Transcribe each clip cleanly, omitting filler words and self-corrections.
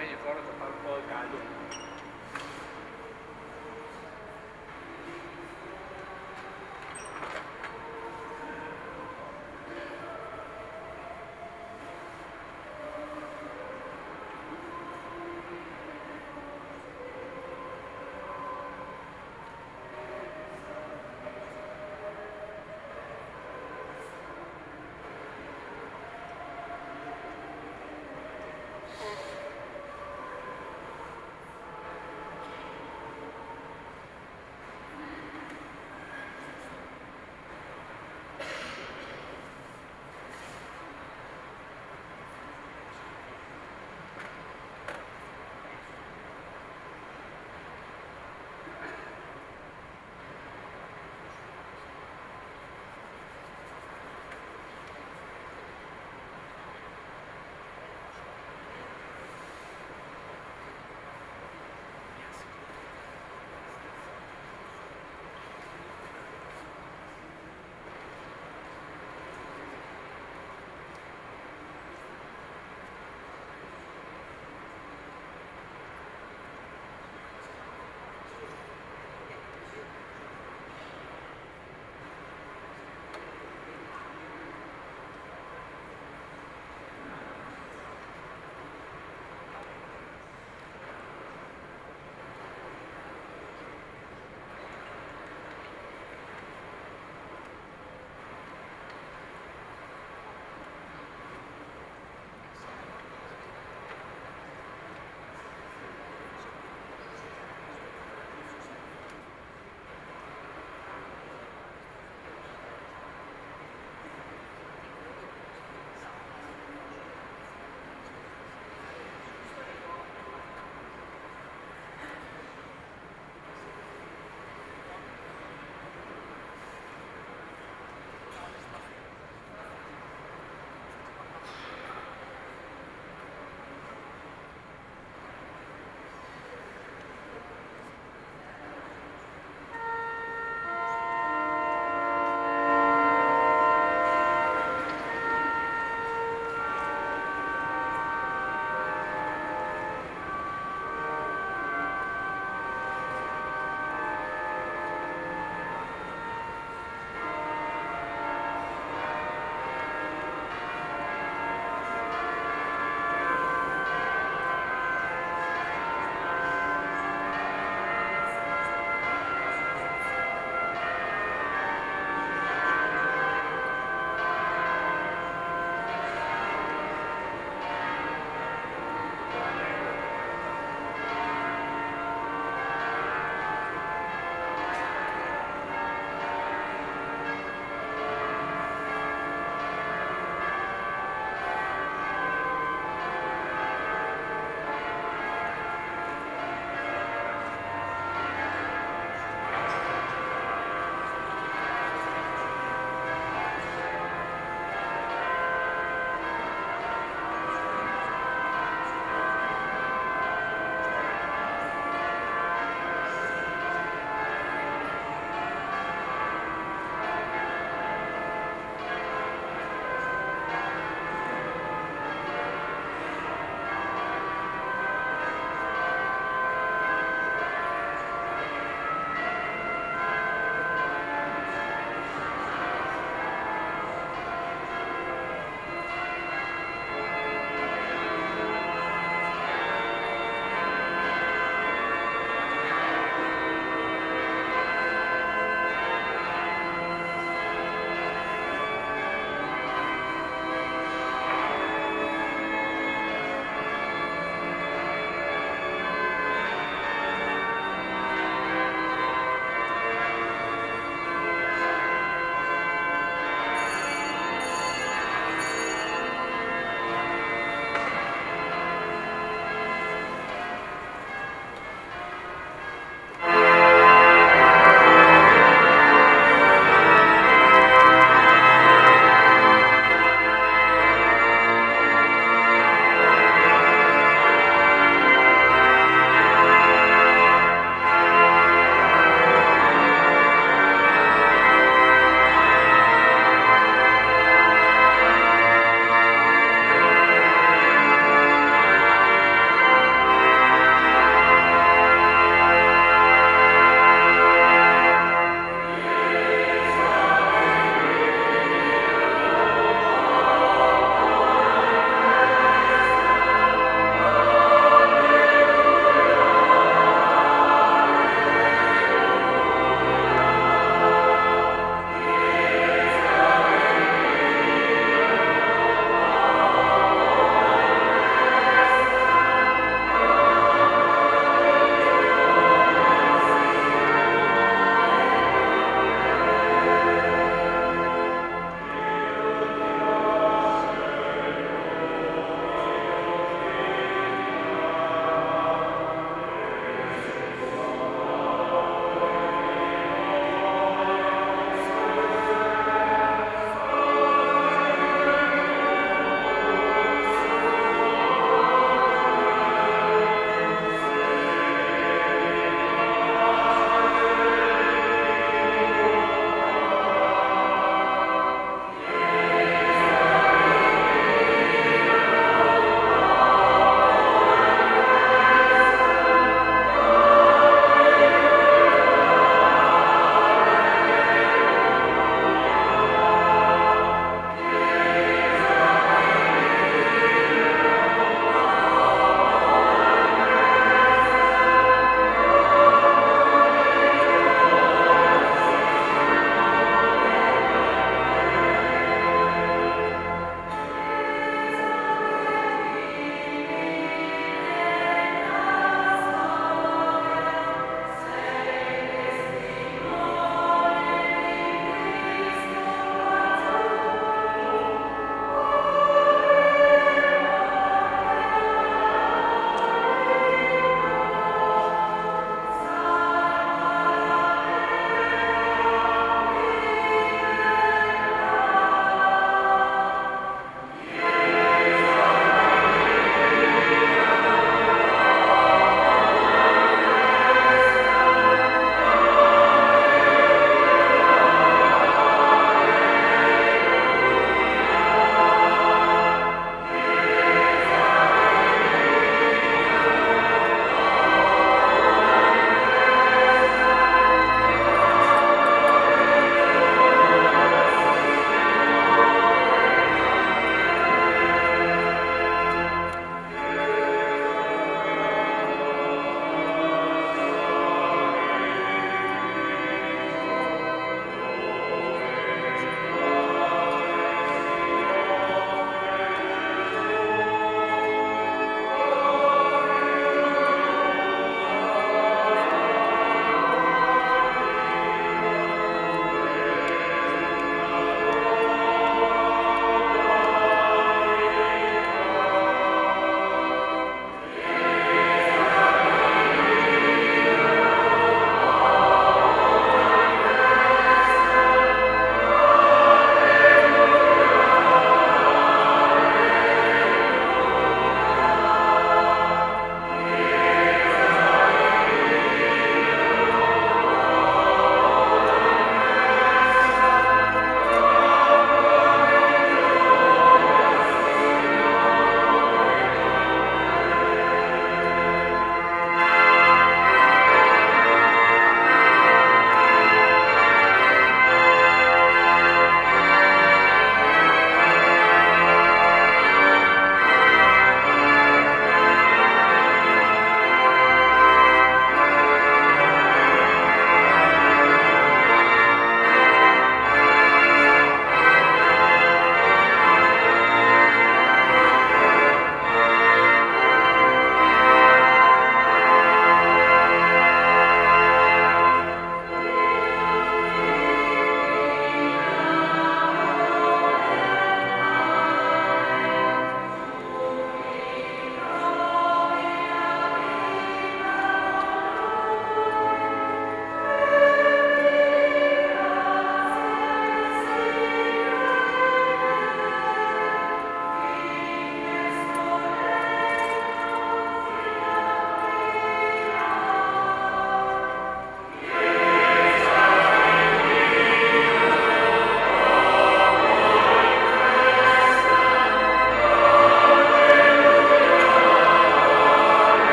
Vieni fuori per fare un po' di caldo.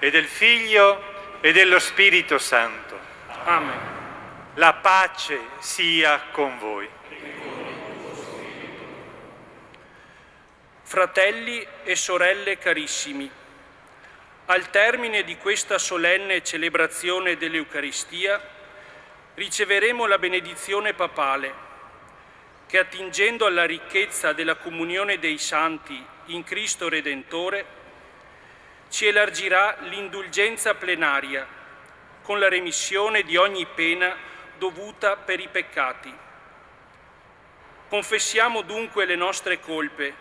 e del Figlio e dello Spirito Santo. Amen. La pace sia con voi. Fratelli e sorelle carissimi, al termine di questa solenne celebrazione dell'Eucaristia riceveremo la benedizione papale che, attingendo alla ricchezza della comunione dei santi in Cristo Redentore, ci elargirà l'indulgenza plenaria con la remissione di ogni pena dovuta per i peccati. Confessiamo dunque le nostre colpe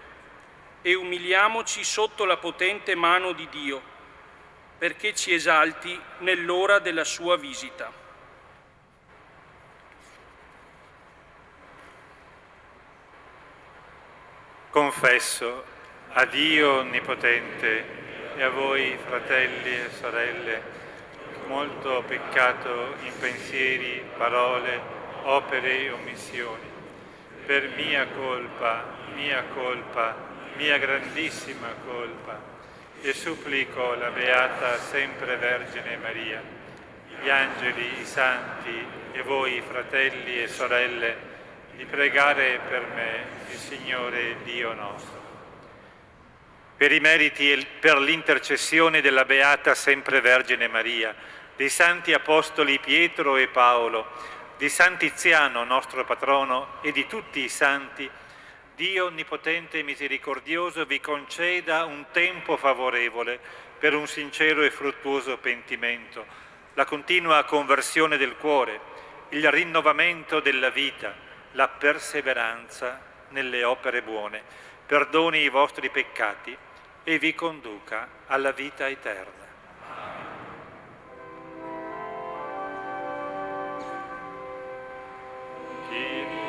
e umiliamoci sotto la potente mano di Dio, perché ci esalti nell'ora della sua visita. Confesso a Dio Onnipotente e a voi, fratelli e sorelle, molto ho peccato in pensieri, parole, opere e omissioni. Per mia colpa, mia grandissima colpa, e supplico la Beata Sempre Vergine Maria, gli angeli, i santi e voi, fratelli e sorelle, di pregare per me il Signore Dio nostro. Per i meriti e per l'intercessione della Beata Sempre Vergine Maria, dei santi apostoli Pietro e Paolo, di Sant'Iziano, nostro patrono, e di tutti i santi, Dio Onnipotente e Misericordioso vi conceda un tempo favorevole per un sincero e fruttuoso pentimento, la continua conversione del cuore, il rinnovamento della vita, la perseveranza nelle opere buone, perdoni i vostri peccati e vi conduca alla vita eterna. Kyrie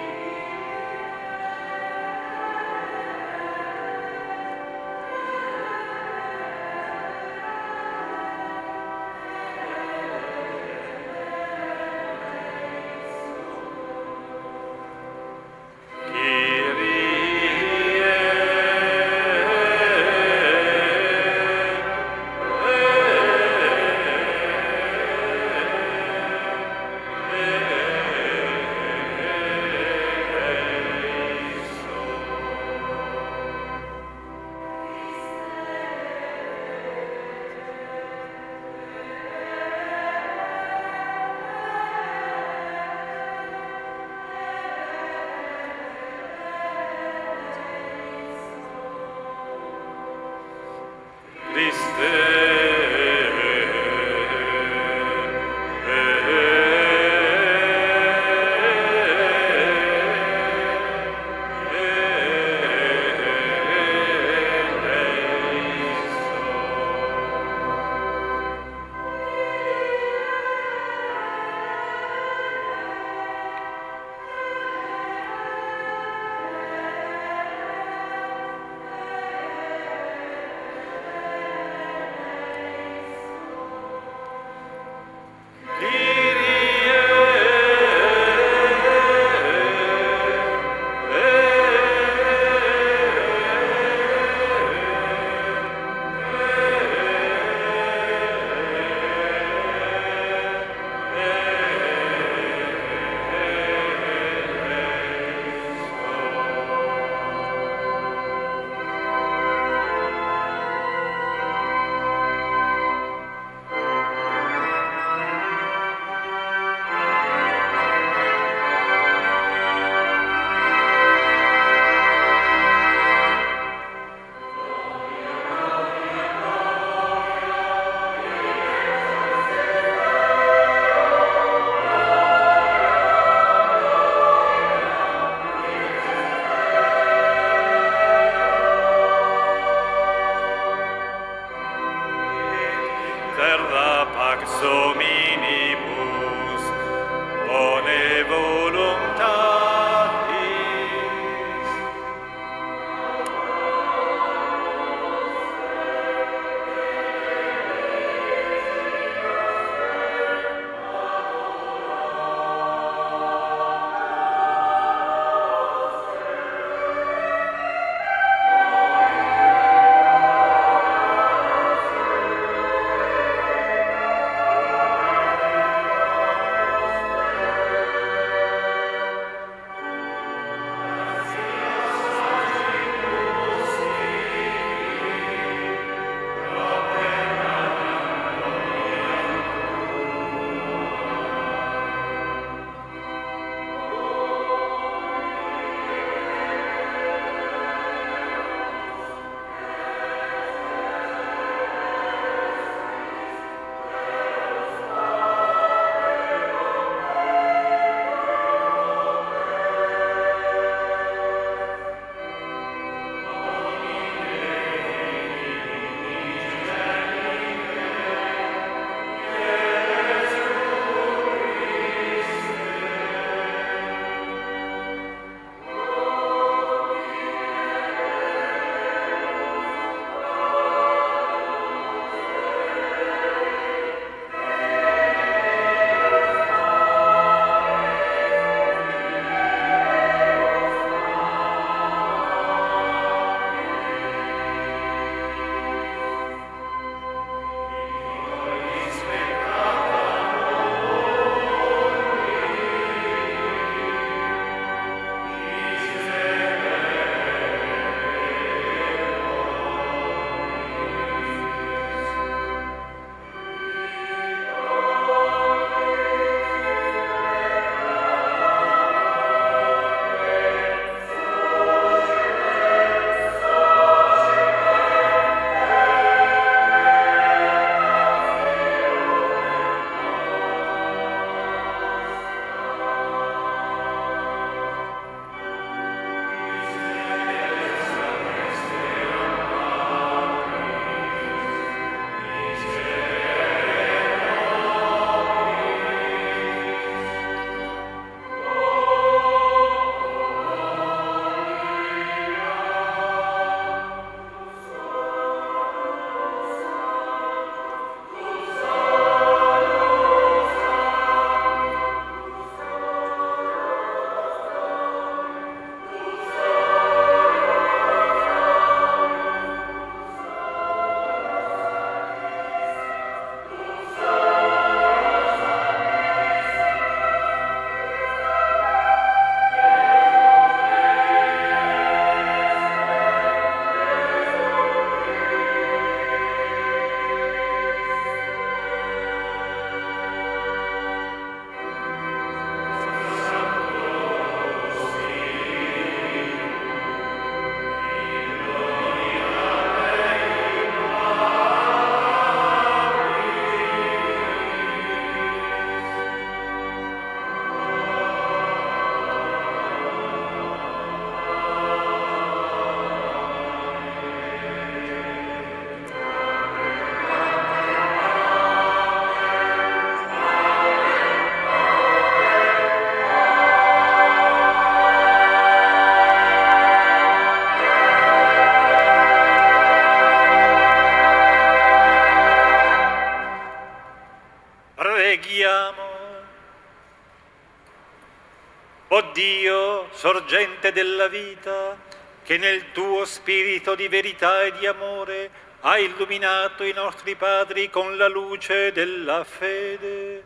O Dio, sorgente della vita, che nel tuo spirito di verità e di amore hai illuminato i nostri padri con la luce della fede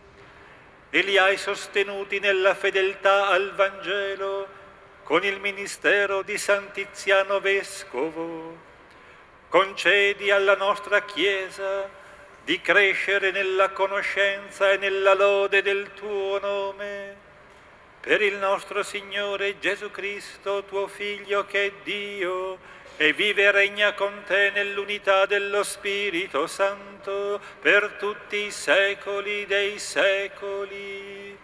e li hai sostenuti nella fedeltà al Vangelo con il ministero di San Tiziano Vescovo. Concedi alla nostra Chiesa di crescere nella conoscenza e nella lode del tuo nome. Per il nostro Signore Gesù Cristo, tuo Figlio, che è Dio, e vive e regna con te nell'unità dello Spirito Santo, per tutti i secoli dei secoli.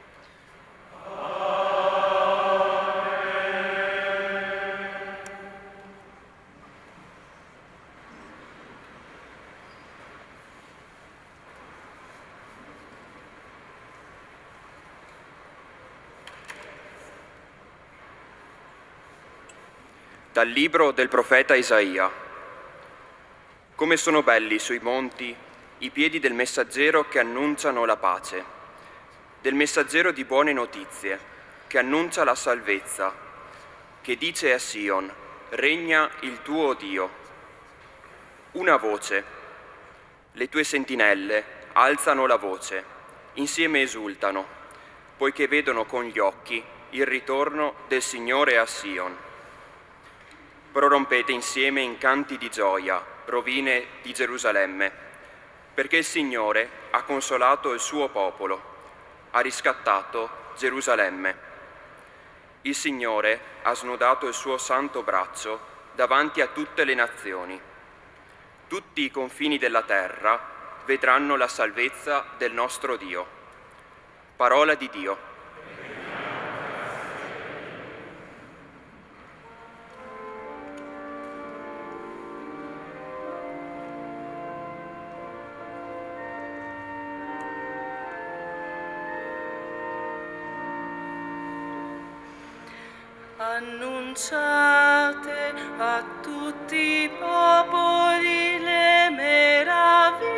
Dal libro del profeta Isaia. Come sono belli sui monti i piedi del messaggero che annunciano la pace, del messaggero di buone notizie, che annuncia la salvezza, che dice a Sion: regna il tuo Dio. Una voce. Le tue sentinelle alzano la voce, insieme esultano, poiché vedono con gli occhi il ritorno del Signore a Sion. Prorompete insieme in canti di gioia, rovine di Gerusalemme, perché il Signore ha consolato il suo popolo, ha riscattato Gerusalemme. Il Signore ha snodato il suo santo braccio davanti a tutte le nazioni. Tutti i confini della terra vedranno la salvezza del nostro Dio. Parola di Dio. Annunciate a tutti i popoli le meraviglie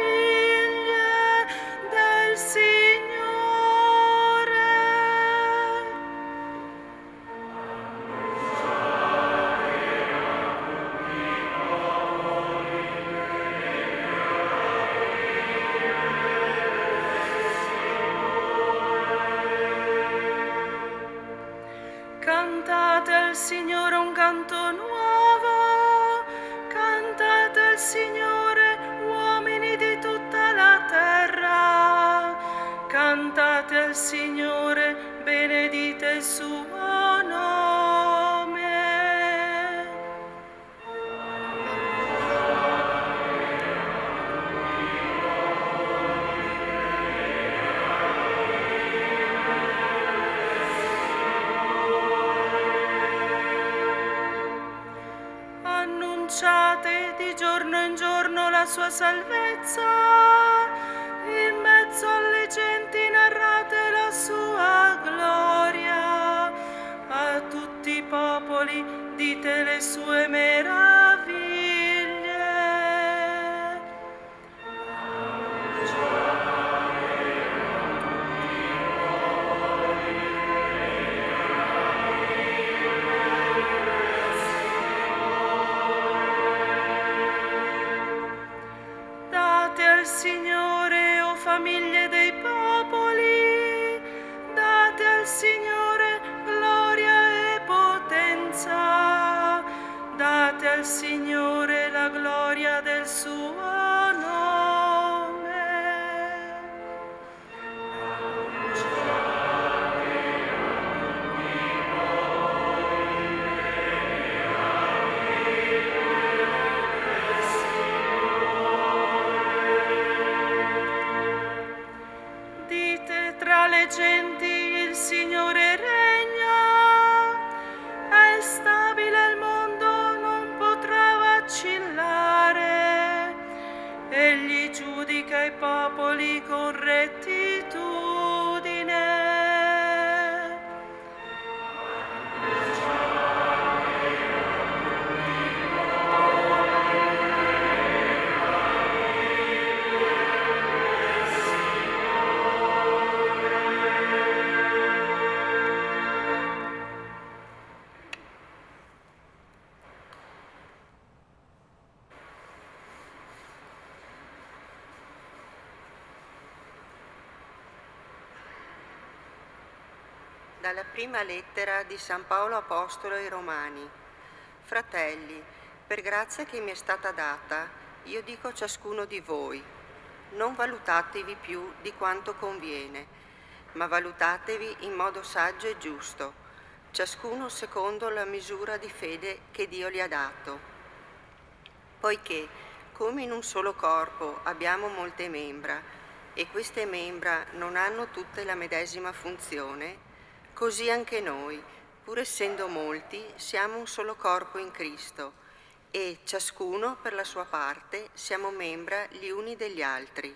del Signore. Cantate al Signore un canto nuovo, cantate al Signore, uomini di tutta la terra, cantate al Signore, benedite il suo nome. Annunciate di giorno in giorno la sua salvezza, in mezzo alle genti narrate la sua gloria, a tutti i popoli dite le sue meraviglie. Date al Signore, o famiglie dei popoli, date al Signore gloria e potenza, date al Signore la gloria del suo nome. Dite tra le genti, il Signore regna, è stabile il mondo, non potrà dalla prima lettera di San Paolo Apostolo ai Romani. Fratelli, per grazia che mi è stata data, io dico a ciascuno di voi, non valutatevi più di quanto conviene, ma valutatevi in modo saggio e giusto, ciascuno secondo la misura di fede che Dio gli ha dato. Poiché, come in un solo corpo abbiamo molte membra, e queste membra non hanno tutte la medesima funzione, così anche noi, pur essendo molti, siamo un solo corpo in Cristo, e ciascuno per la sua parte siamo membra gli uni degli altri.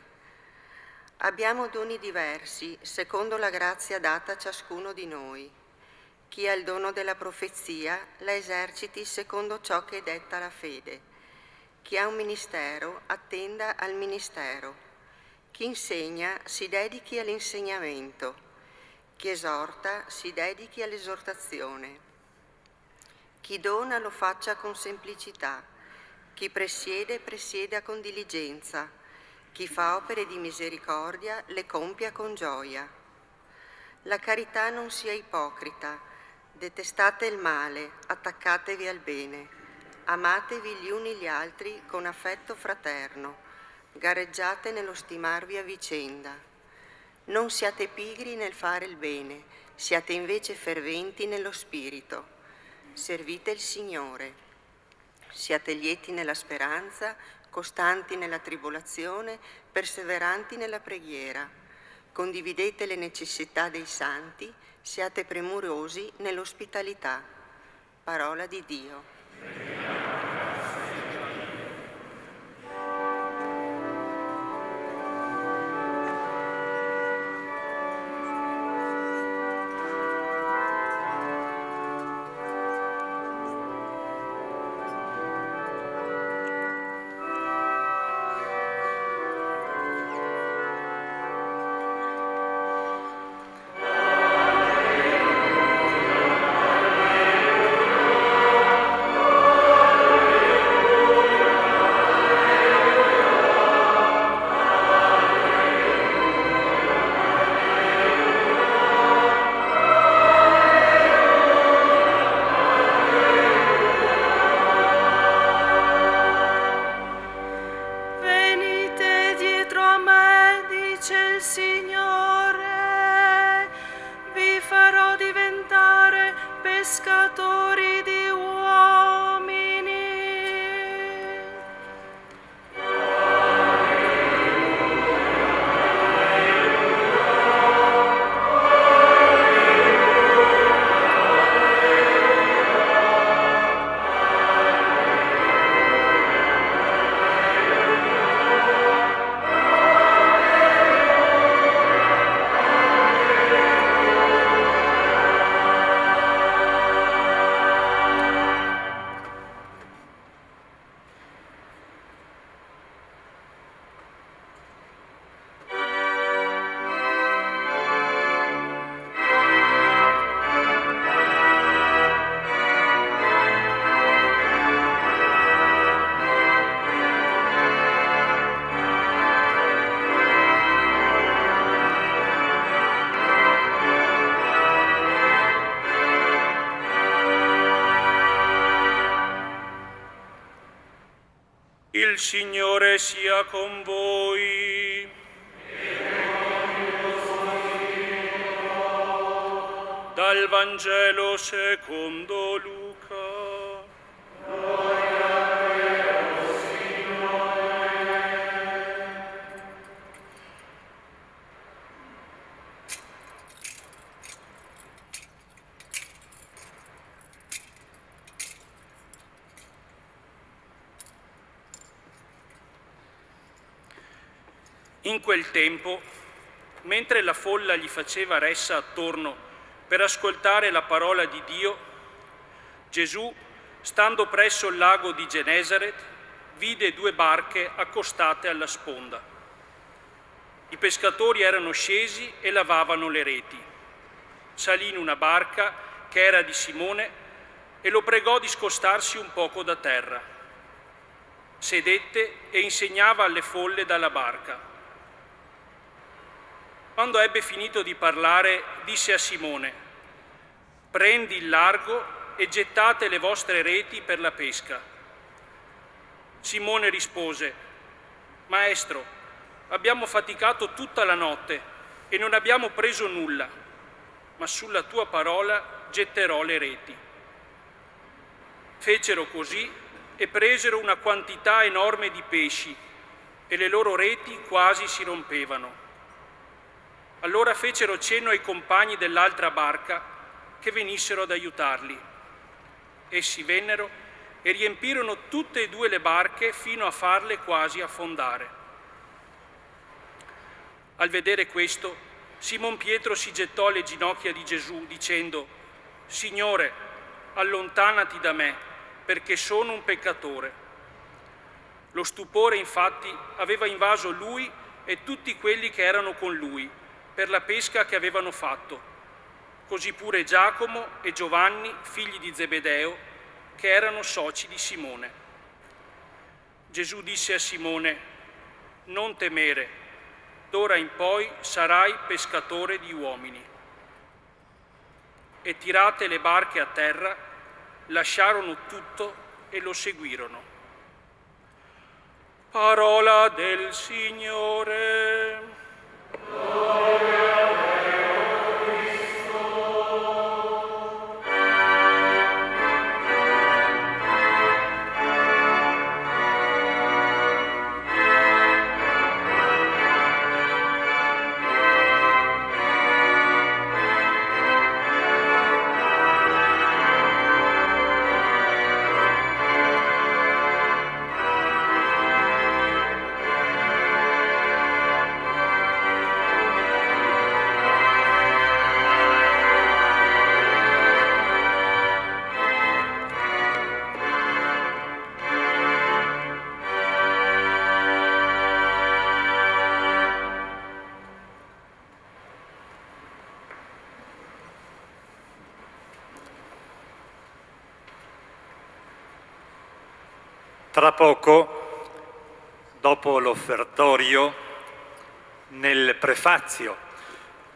Abbiamo doni diversi, secondo la grazia data a ciascuno di noi. Chi ha il dono della profezia la eserciti secondo ciò che detta la fede. Chi ha un ministero attenda al ministero. Chi insegna si dedichi all'insegnamento. Chi esorta si dedichi all'esortazione. Chi dona lo faccia con semplicità. Chi presiede presieda con diligenza. Chi fa opere di misericordia le compia con gioia. La carità non sia ipocrita. Detestate il male, attaccatevi al bene. Amatevi gli uni gli altri con affetto fraterno. Gareggiate nello stimarvi a vicenda. Non siate pigri nel fare il bene, siate invece ferventi nello spirito. Servite il Signore. Siate lieti nella speranza, costanti nella tribolazione, perseveranti nella preghiera. Condividete le necessità dei santi, siate premurosi nell'ospitalità. Parola di Dio. Il Signore sia con voi. Dal Vangelo secondo Luca. In quel tempo, mentre la folla gli faceva ressa attorno per ascoltare la parola di Dio, Gesù, stando presso il lago di Genesaret, vide 2 barche accostate alla sponda. I pescatori erano scesi e lavavano le reti. Salì in una barca che era di Simone e lo pregò di scostarsi un poco da terra. Sedette e insegnava alle folle dalla barca. Quando ebbe finito di parlare, disse a Simone: prendi il largo e gettate le vostre reti per la pesca. Simone rispose: Maestro, abbiamo faticato tutta la notte e non abbiamo preso nulla, ma sulla tua parola getterò le reti. Fecero così e presero una quantità enorme di pesci e le loro reti quasi si rompevano. Allora fecero cenno ai compagni dell'altra barca che venissero ad aiutarli. Essi vennero e riempirono tutte e due le barche fino a farle quasi affondare. Al vedere questo, Simon Pietro si gettò alle ginocchia di Gesù dicendo: Signore, allontanati da me, perché sono un peccatore. Lo stupore, infatti, aveva invaso lui e tutti quelli che erano con lui per la pesca che avevano fatto. Così pure Giacomo e Giovanni, figli di Zebedeo, che erano soci di Simone. Gesù disse a Simone: non temere, d'ora in poi sarai pescatore di uomini. E tirate le barche a terra, lasciarono tutto e lo seguirono. Parola del Signore. Tra poco, dopo l'offertorio, nel prefazio,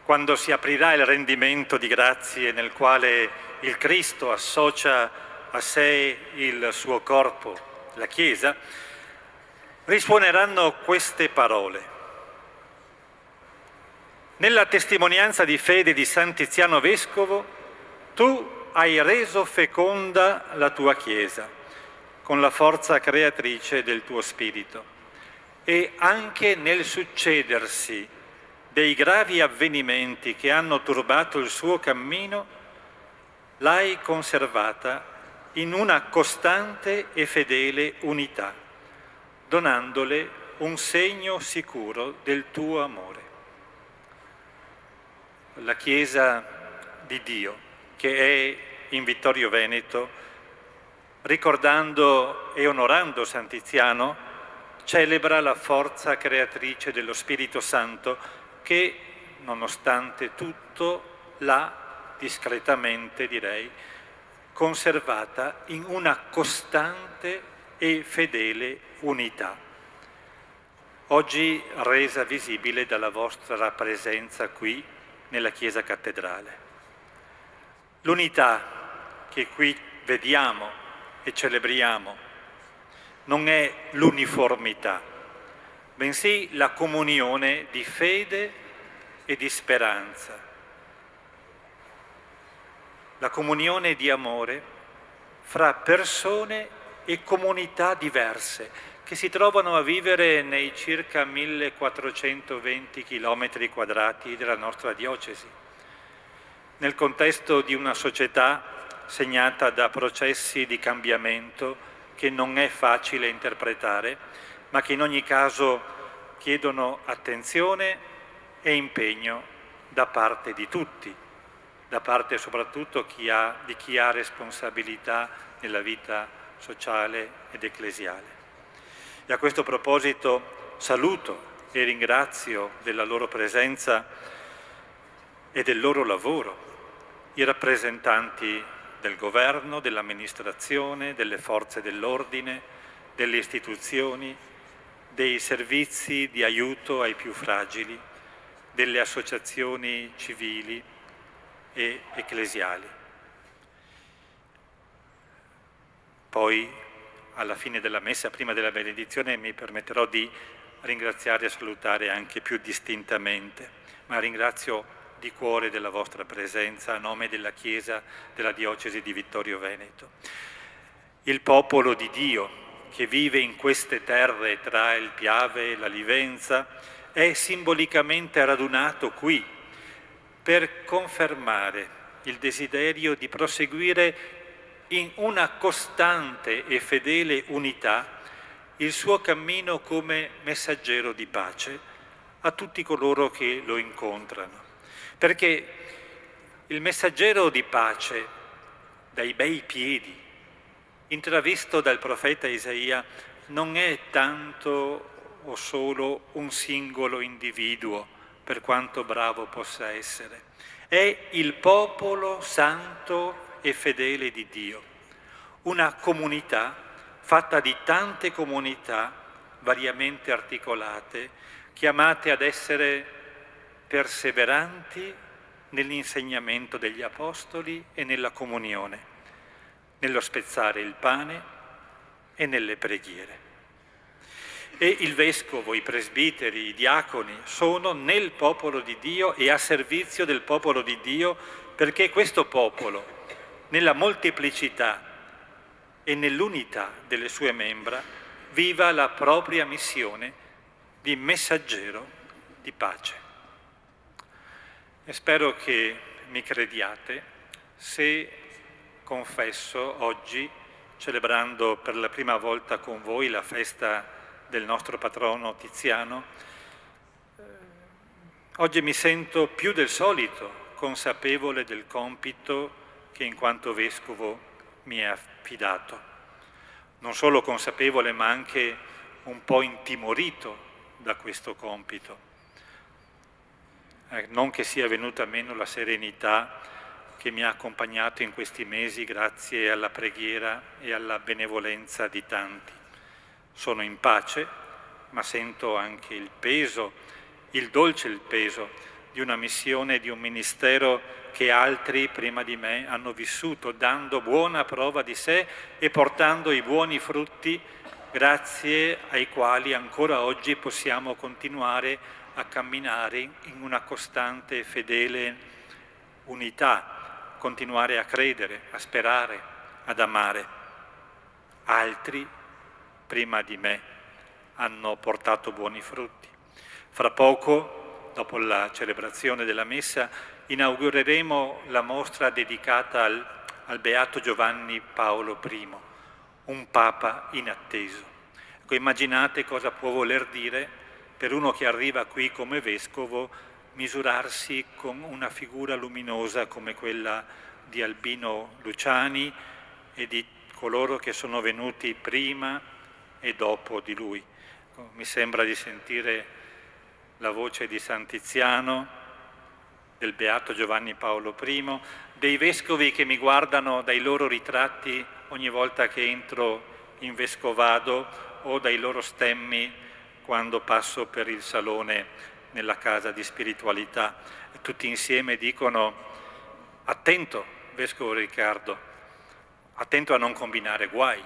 quando si aprirà il rendimento di grazie nel quale il Cristo associa a sé il suo corpo, la Chiesa, risuoneranno queste parole. Nella testimonianza di fede di San Tiziano Vescovo, tu hai reso feconda la tua Chiesa con la forza creatrice del tuo spirito e anche nel succedersi dei gravi avvenimenti che hanno turbato il suo cammino, l'hai conservata in una costante e fedele unità, donandole un segno sicuro del tuo amore. La Chiesa di Dio, che è in Vittorio Veneto, ricordando e onorando San Tiziano, celebra la forza creatrice dello Spirito Santo che, nonostante tutto, l'ha discretamente, direi, conservata in una costante e fedele unità, oggi resa visibile dalla vostra presenza qui nella Chiesa Cattedrale. L'unità che qui vediamo e celebriamo non è l'uniformità, bensì la comunione di fede e di speranza, la comunione di amore fra persone e comunità diverse che si trovano a vivere nei circa 1420 chilometri quadrati della nostra diocesi, nel contesto di una società segnata da processi di cambiamento che non è facile interpretare, ma che in ogni caso chiedono attenzione e impegno da parte di tutti, da parte soprattutto di chi ha responsabilità nella vita sociale ed ecclesiale. E a questo proposito saluto e ringrazio della loro presenza e del loro lavoro i rappresentanti del governo, dell'amministrazione, delle forze dell'ordine, delle istituzioni, dei servizi di aiuto ai più fragili, delle associazioni civili e ecclesiali. Poi, alla fine della messa, prima della benedizione, mi permetterò di ringraziare e salutare anche più distintamente, ma ringrazio di cuore della vostra presenza a nome della Chiesa della Diocesi di Vittorio Veneto. Il popolo di Dio che vive in queste terre tra il Piave e la Livenza è simbolicamente radunato qui per confermare il desiderio di proseguire in una costante e fedele unità il suo cammino come messaggero di pace a tutti coloro che lo incontrano. Perché il messaggero di pace, dai bei piedi, intravisto dal profeta Isaia, non è tanto o solo un singolo individuo, per quanto bravo possa essere. È il popolo santo e fedele di Dio, una comunità fatta di tante comunità variamente articolate, chiamate ad essere perseveranti nell'insegnamento degli apostoli e nella comunione, nello spezzare il pane e nelle preghiere. E il vescovo, i presbiteri, i diaconi sono nel popolo di Dio e a servizio del popolo di Dio, perché questo popolo, nella molteplicità e nell'unità delle sue membra, viva la propria missione di messaggero di pace. E spero che mi crediate se confesso oggi, celebrando per la prima volta con voi la festa del nostro patrono Tiziano, oggi mi sento più del solito consapevole del compito che in quanto vescovo mi è affidato. Non solo consapevole, ma anche un po' intimorito da questo compito. Non che sia venuta meno la serenità che mi ha accompagnato in questi mesi grazie alla preghiera e alla benevolenza di tanti. Sono in pace, ma sento anche il peso, il peso di una missione, di un ministero che altri prima di me hanno vissuto, dando buona prova di sé e portando i buoni frutti grazie ai quali ancora oggi possiamo continuare a camminare in una costante e fedele unità, continuare a credere, a sperare, ad amare. Altri, prima di me, hanno portato buoni frutti. Fra poco, dopo la celebrazione della Messa, inaugureremo la mostra dedicata al Beato Giovanni Paolo I, un Papa inatteso. Ecco, immaginate cosa può voler dire per uno che arriva qui come vescovo misurarsi con una figura luminosa come quella di Albino Luciani e di coloro che sono venuti prima e dopo di lui. Mi sembra di sentire la voce di San Tiziano, del Beato Giovanni Paolo I, dei vescovi che mi guardano dai loro ritratti ogni volta che entro in vescovado o dai loro stemmi quando passo per il salone nella casa di spiritualità. Tutti insieme dicono: attento, Vescovo Riccardo, attento a non combinare guai,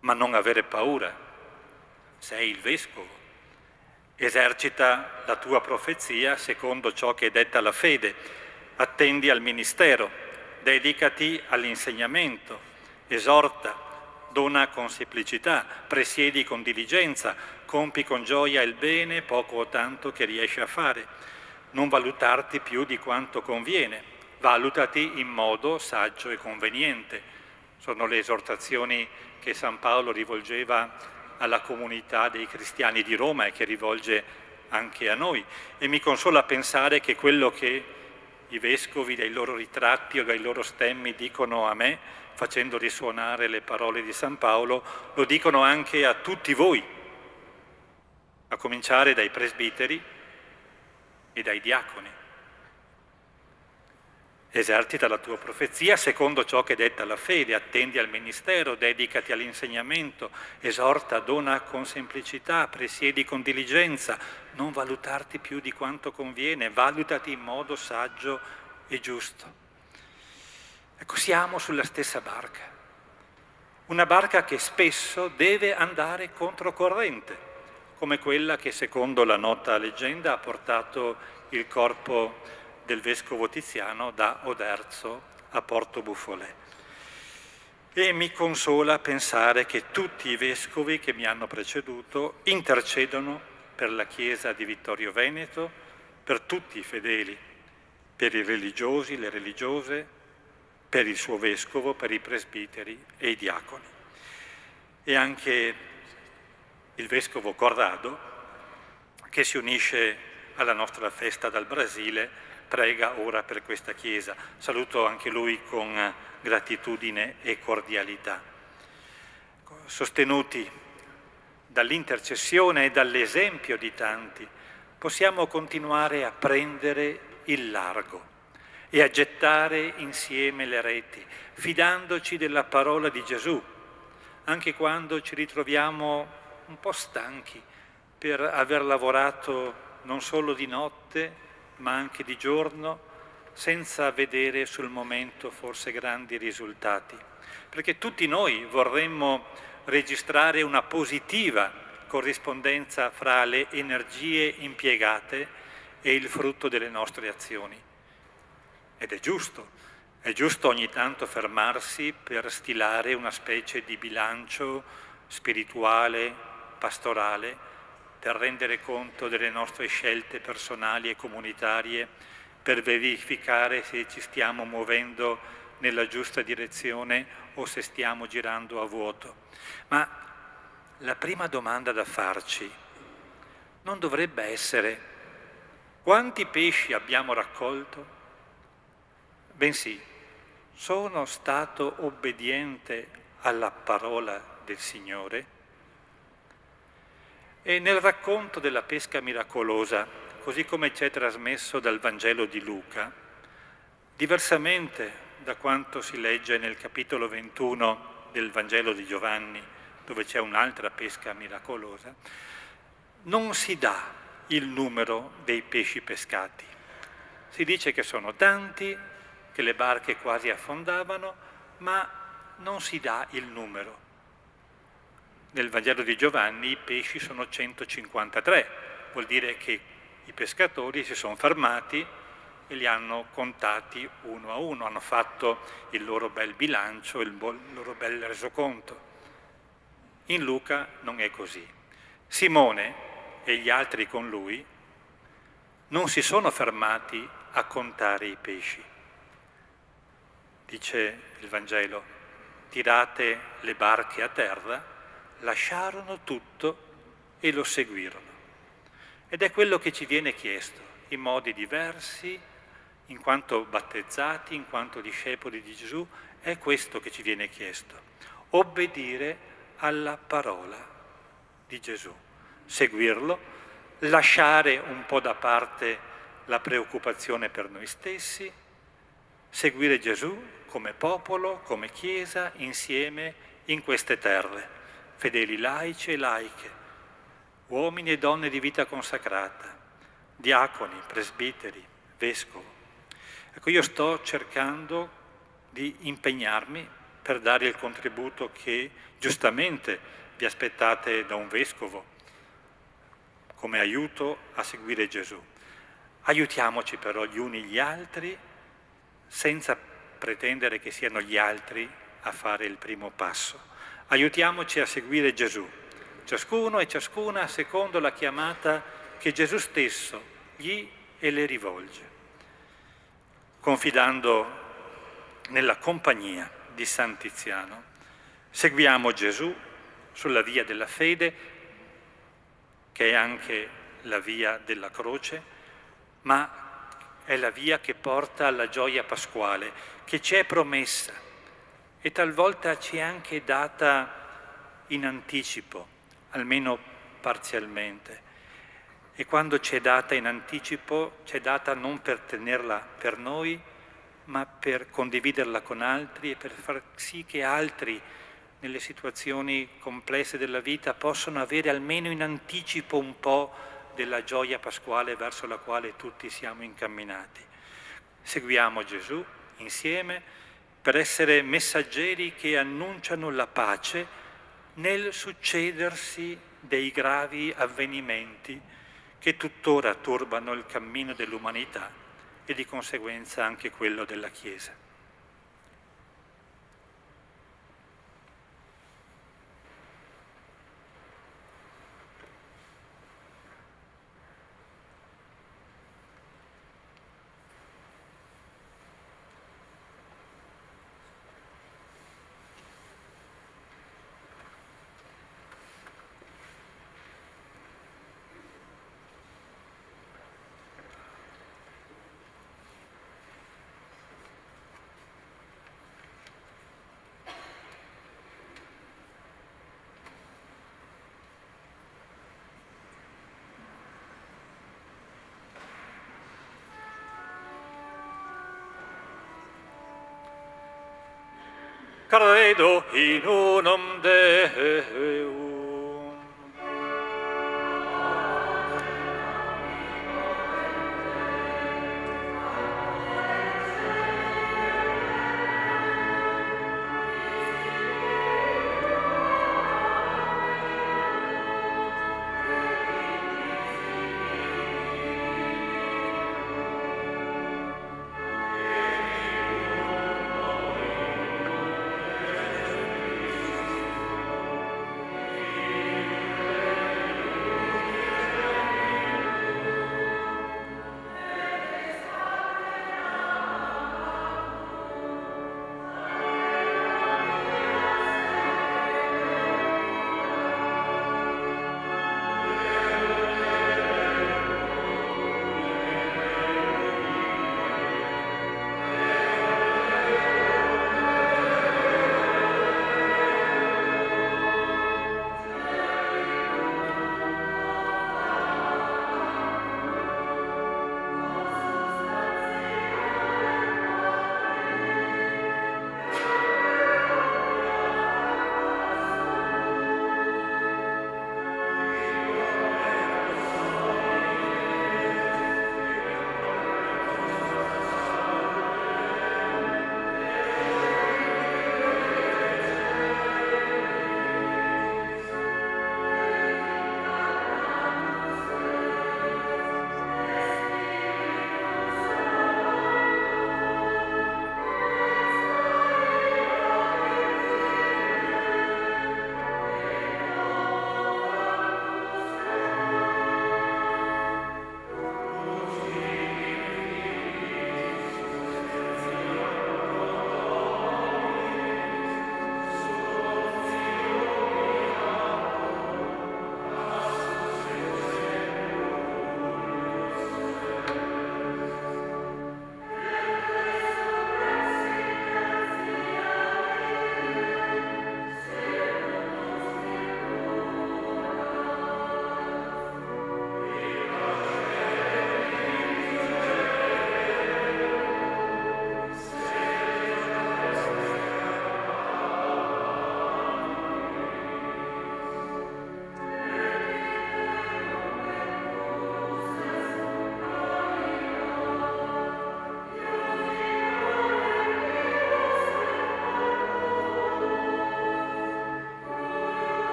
ma non avere paura. Sei il Vescovo, esercita la tua profezia secondo ciò che detta la fede, attendi al ministero, dedicati all'insegnamento, esorta, dona con semplicità, presiedi con diligenza, compi con gioia il bene, poco o tanto che riesci a fare. Non valutarti più di quanto conviene, valutati in modo saggio e conveniente. Sono le esortazioni che San Paolo rivolgeva alla comunità dei cristiani di Roma e che rivolge anche a noi. E mi consola pensare che quello che i vescovi dai loro ritratti o dai loro stemmi dicono a me, facendo risuonare le parole di San Paolo, lo dicono anche a tutti voi, a cominciare dai presbiteri e dai diaconi. Esercita la tua profezia secondo ciò che detta la fede, attendi al ministero, dedicati all'insegnamento, esorta, dona con semplicità, presiedi con diligenza, non valutarti più di quanto conviene, valutati in modo saggio e giusto. Ecco, siamo sulla stessa barca, Una barca che spesso deve andare controcorrente, come quella che secondo la nota leggenda ha portato il corpo del vescovo Tiziano da Oderzo a Porto Buffolè. E mi consola pensare che tutti i vescovi che mi hanno preceduto intercedono per la Chiesa di Vittorio Veneto, per tutti i fedeli, per i religiosi, le religiose, per il suo vescovo, per i presbiteri e i diaconi. E anche il vescovo Corrado, che si unisce alla nostra festa dal Brasile, prega ora per questa Chiesa. Saluto anche lui con gratitudine e cordialità. Sostenuti dall'intercessione e dall'esempio di tanti, possiamo continuare a prendere il largo e a gettare insieme le reti, fidandoci della parola di Gesù, anche quando ci ritroviamo un po' stanchi per aver lavorato non solo di notte, ma anche di giorno, senza vedere sul momento forse grandi risultati. Perché tutti noi vorremmo registrare una positiva corrispondenza fra le energie impiegate e il frutto delle nostre azioni. Ed è giusto ogni tanto fermarsi per stilare una specie di bilancio spirituale, pastorale, per rendere conto delle nostre scelte personali e comunitarie, per verificare se ci stiamo muovendo nella giusta direzione o se stiamo girando a vuoto. Ma la prima domanda da farci non dovrebbe essere quanti pesci abbiamo raccolto? Bensì, sono stato obbediente alla parola del Signore? E nel racconto della pesca miracolosa, così come ci è trasmesso dal Vangelo di Luca, diversamente da quanto si legge nel capitolo 21 del Vangelo di Giovanni, dove c'è un'altra pesca miracolosa, non si dà il numero dei pesci pescati. Si dice che sono tanti, che le barche quasi affondavano, ma non si dà il numero. Nel Vangelo di Giovanni i pesci sono 153, vuol dire che i pescatori si sono fermati e li hanno contati uno a uno, hanno fatto il loro bel bilancio, il loro bel resoconto. In Luca non è così. Simone e gli altri con lui non si sono fermati a contare i pesci. Dice il Vangelo, tirate le barche a terra, lasciarono tutto e lo seguirono. Ed è quello che ci viene chiesto, in modi diversi, in quanto battezzati, in quanto discepoli di Gesù, è questo che ci viene chiesto. Obbedire alla parola di Gesù, seguirlo, lasciare un po' da parte la preoccupazione per noi stessi, seguire Gesù come popolo, come Chiesa, insieme in queste terre, fedeli laici e laiche, uomini e donne di vita consacrata, diaconi, presbiteri, vescovo. Ecco, io sto cercando di impegnarmi per dare il contributo che giustamente vi aspettate da un vescovo, come aiuto a seguire Gesù. Aiutiamoci però gli uni gli altri, senza pretendere che siano gli altri a fare il primo passo. Aiutiamoci a seguire Gesù, ciascuno e ciascuna secondo la chiamata che Gesù stesso gli e le rivolge, confidando nella compagnia di San Tiziano. Seguiamo Gesù sulla via della fede, che è anche la via della croce, ma è la via che porta alla gioia pasquale, che ci è promessa e talvolta ci è anche data in anticipo, almeno parzialmente. E quando ci è data in anticipo, ci è data non per tenerla per noi, ma per condividerla con altri e per far sì che altri, nelle situazioni complesse della vita, possano avere almeno in anticipo un po' della gioia pasquale verso la quale tutti siamo incamminati. Seguiamo Gesù insieme per essere messaggeri che annunciano la pace nel succedersi dei gravi avvenimenti che tuttora turbano il cammino dell'umanità e di conseguenza anche quello della Chiesa. Credo in unum Deum.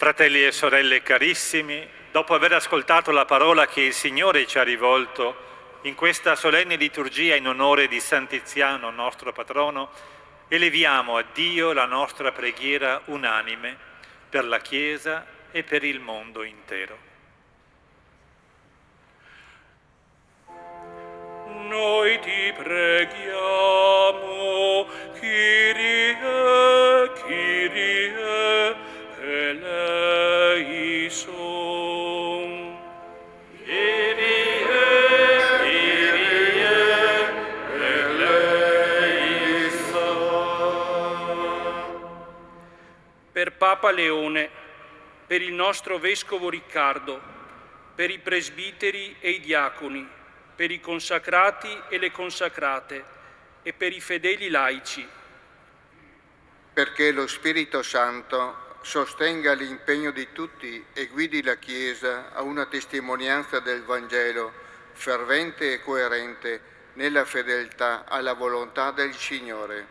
Fratelli e sorelle carissimi, dopo aver ascoltato la parola che il Signore ci ha rivolto in questa solenne liturgia in onore di San Tiziano, nostro patrono, eleviamo a Dio la nostra preghiera unanime per la Chiesa e per il mondo intero. Noi ti preghiamo, Kyrie, Kyrie, eleison. Kyrie, Kyrie, eleison. Per Papa Leone, per il nostro Vescovo Riccardo, per i presbiteri e i diaconi, per i consacrati e le consacrate e per i fedeli laici. Perché lo Spirito Santo sostenga l'impegno di tutti e guidi la Chiesa a una testimonianza del Vangelo fervente e coerente nella fedeltà alla volontà del Signore.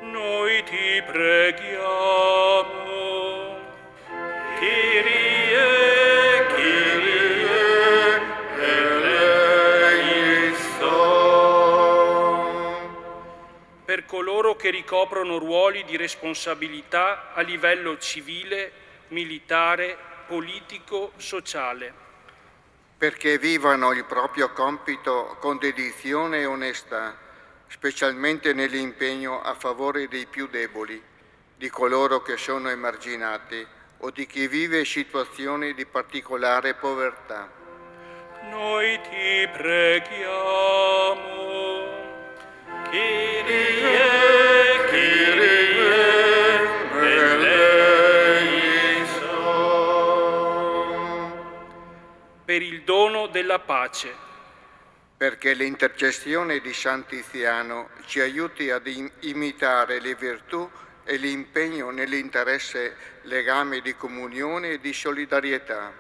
Noi ti preghiamo. Kyrie, Kyrie, eleison. Per coloro che ricoprono ruoli di responsabilità a livello civile, militare, politico, sociale. Perché vivano il proprio compito con dedizione e onestà, specialmente nell'impegno a favore dei più deboli, di coloro che sono emarginati o di chi vive situazioni di particolare povertà. Noi ti preghiamo. Kyrie, Kyrie, eleison. Per il dono della pace. Perché l'intercessione di San Tiziano ci aiuti ad imitare le virtù e l'impegno nell'interesse legame di comunione e di solidarietà.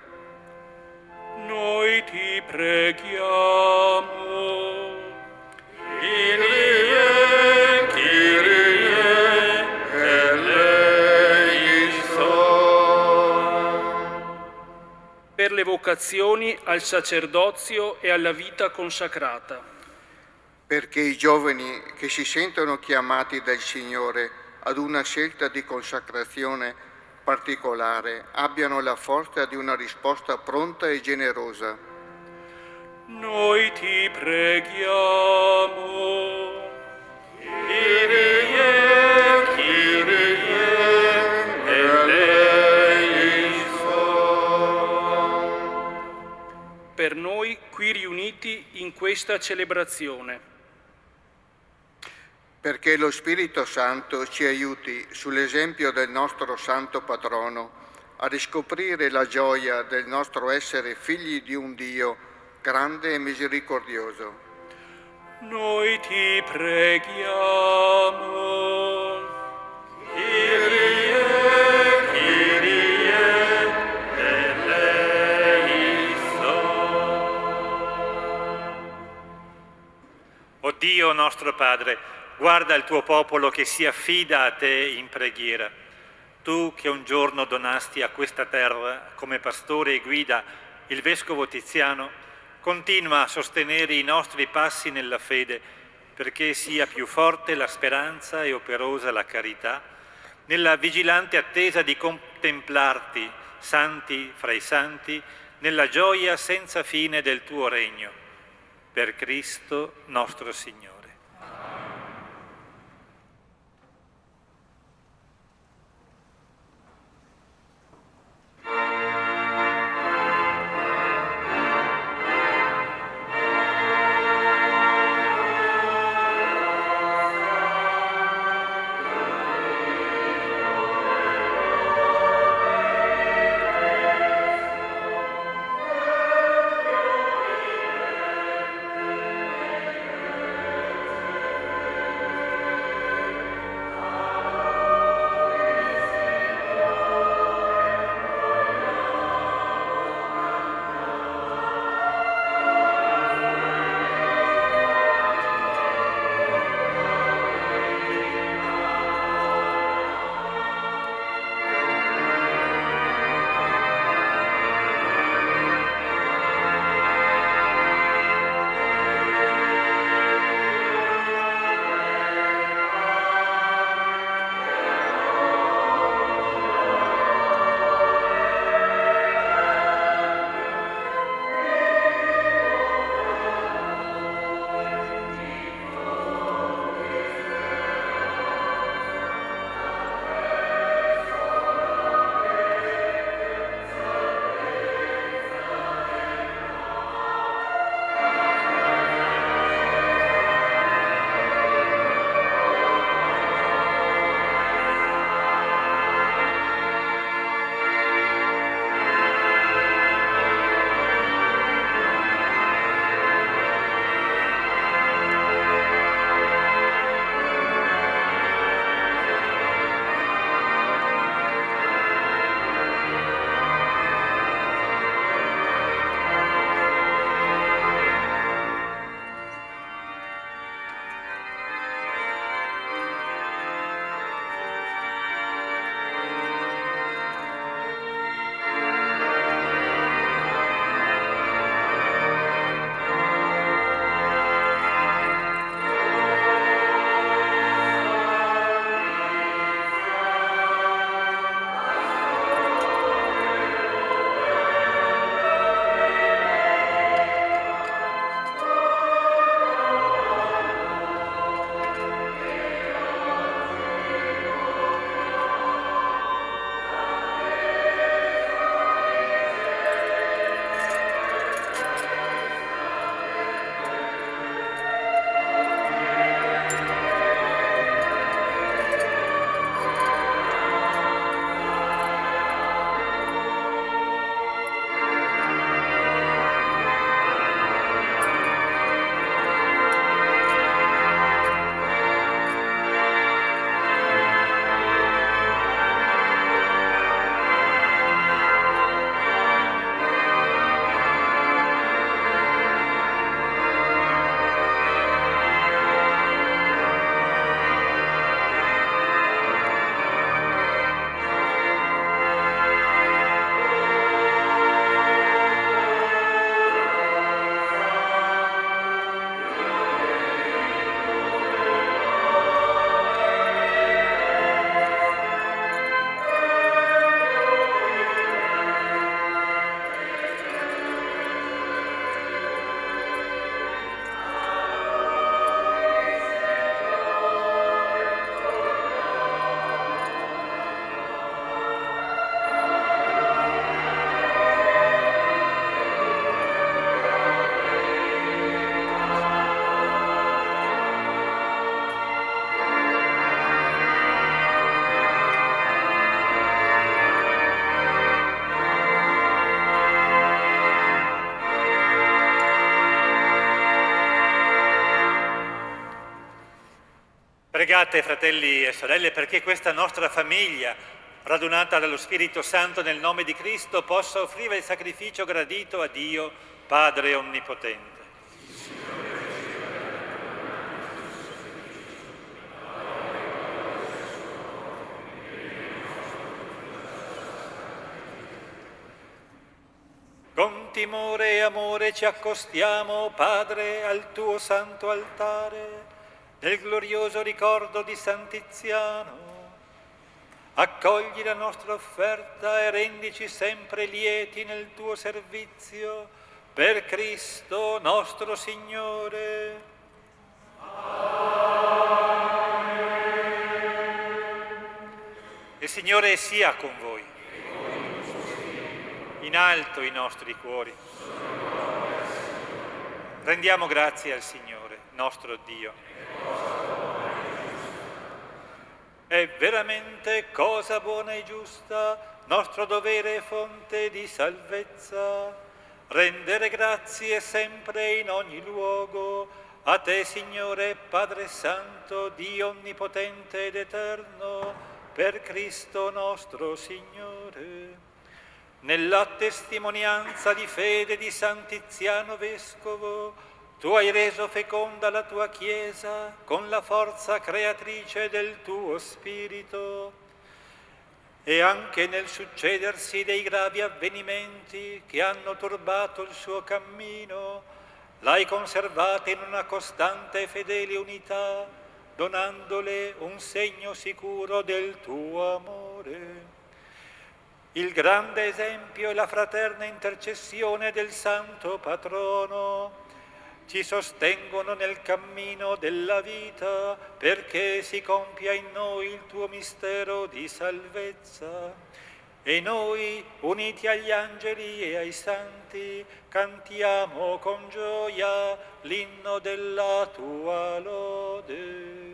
Noi ti preghiamo. Kyrie, Kyrie, eleison. Per le vocazioni al sacerdozio e alla vita consacrata. Perché i giovani che si sentono chiamati dal Signore ad una scelta di consacrazione particolare abbiano la forza di una risposta pronta e generosa. Noi ti preghiamo. Kyrie, Kyrie, eleison. Per noi qui riuniti in questa celebrazione. Perché lo Spirito Santo ci aiuti, sull'esempio del nostro Santo Patrono, a riscoprire la gioia del nostro essere figli di un Dio grande e misericordioso. Noi ti preghiamo. Kyrie, Kyrie, eleison. O Dio nostro Padre, guarda il tuo popolo che si affida a te in preghiera. Tu che un giorno donasti a questa terra come pastore e guida il Vescovo Tiziano, continua a sostenere i nostri passi nella fede perché sia più forte la speranza e operosa la carità, nella vigilante attesa di contemplarti, santi fra i santi, nella gioia senza fine del tuo regno. Per Cristo nostro Signore. Pregate, fratelli e sorelle, perché questa nostra famiglia, radunata dallo Spirito Santo nel nome di Cristo, possa offrire il sacrificio gradito a Dio, Padre Onnipotente. Con timore e amore ci accostiamo, Padre, al tuo santo altare, nel glorioso ricordo di San Tiziano. Accogli la nostra offerta e rendici sempre lieti nel tuo servizio, per Cristo nostro Signore. Amen. Il Signore sia con voi. In alto i nostri cuori. Rendiamo grazie al Signore, nostro Dio. È veramente cosa buona e giusta, nostro dovere e fonte di salvezza, rendere grazie sempre in ogni luogo a Te, Signore, Padre Santo, Dio Onnipotente ed Eterno, per Cristo nostro Signore. Nella testimonianza di fede di San Tiziano Vescovo, tu hai reso feconda la tua Chiesa con la forza creatrice del tuo Spirito, e anche nel succedersi dei gravi avvenimenti che hanno turbato il suo cammino, l'hai conservata in una costante e fedele unità, donandole un segno sicuro del tuo amore. Il grande esempio e la fraterna intercessione del Santo Patrono ci sostengono nel cammino della vita, perché si compia in noi il tuo mistero di salvezza. E noi, uniti agli angeli e ai santi, cantiamo con gioia l'inno della tua lode.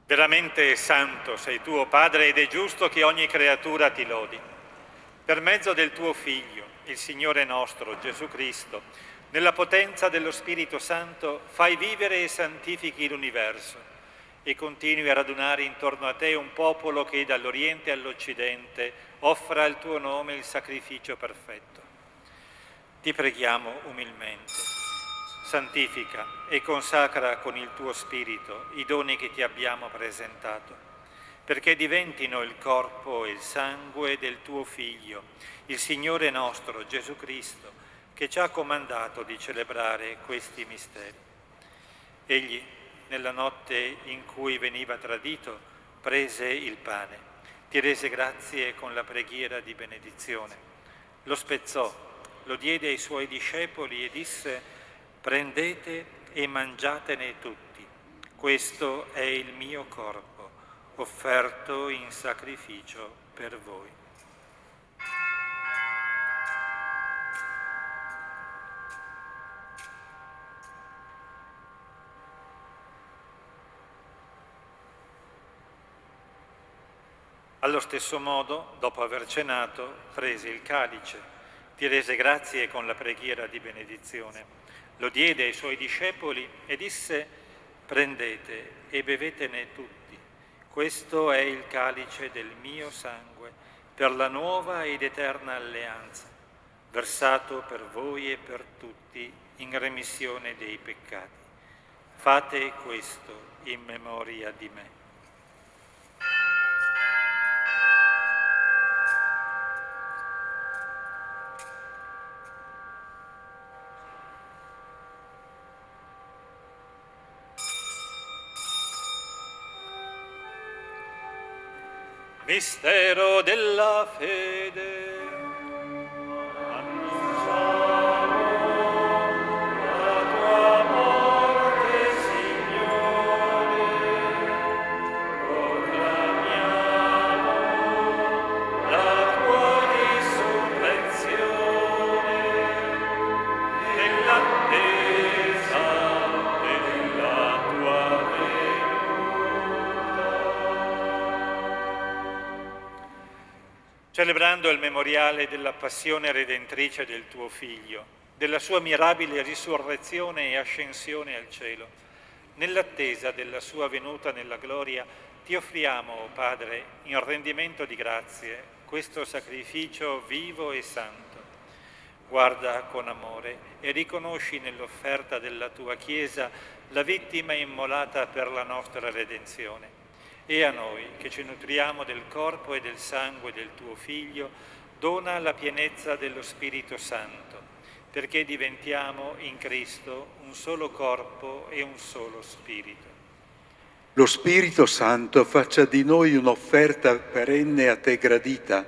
Veramente santo sei tu, Padre, ed è giusto che ogni creatura ti lodi. Per mezzo del tuo Figlio, il Signore nostro, Gesù Cristo, nella potenza dello Spirito Santo, fai vivere e santifichi l'universo e continui a radunare intorno a te un popolo che dall'Oriente all'Occidente offra al tuo nome il sacrificio perfetto. Ti preghiamo umilmente. Santifica e consacra con il tuo Spirito i doni che ti abbiamo presentato, perché diventino il corpo e il sangue del tuo Figlio, il Signore nostro Gesù Cristo, che ci ha comandato di celebrare questi misteri. Egli, nella notte in cui veniva tradito, prese il pane, ti rese grazie con la preghiera di benedizione, lo spezzò, lo diede ai suoi discepoli e disse: prendete e mangiatene tutti, questo è il mio corpo, offerto in sacrificio per voi. Allo stesso modo, dopo aver cenato, prese il calice, ti rese grazie con la preghiera di benedizione, lo diede ai suoi discepoli e disse: prendete e bevetene tutti, questo è il calice del mio sangue, per la nuova ed eterna alleanza, versato per voi e per tutti in remissione dei peccati. Fate questo in memoria di me. Mistero della fede. Annunciamo la tua morte, Signore. Proclamiamo la tua risurrezione nell'attesa della tua venuta. Celebrando il memoriale della passione redentrice del tuo Figlio, della sua mirabile risurrezione e ascensione al cielo, nell'attesa della sua venuta nella gloria, ti offriamo, o Padre, in rendimento di grazie, questo sacrificio vivo e santo. Guarda con amore e riconosci nell'offerta della tua Chiesa la vittima immolata per la nostra redenzione. E a noi, che ci nutriamo del corpo e del sangue del tuo Figlio, dona la pienezza dello Spirito Santo, perché diventiamo in Cristo un solo corpo e un solo Spirito. Lo Spirito Santo faccia di noi un'offerta perenne a te gradita,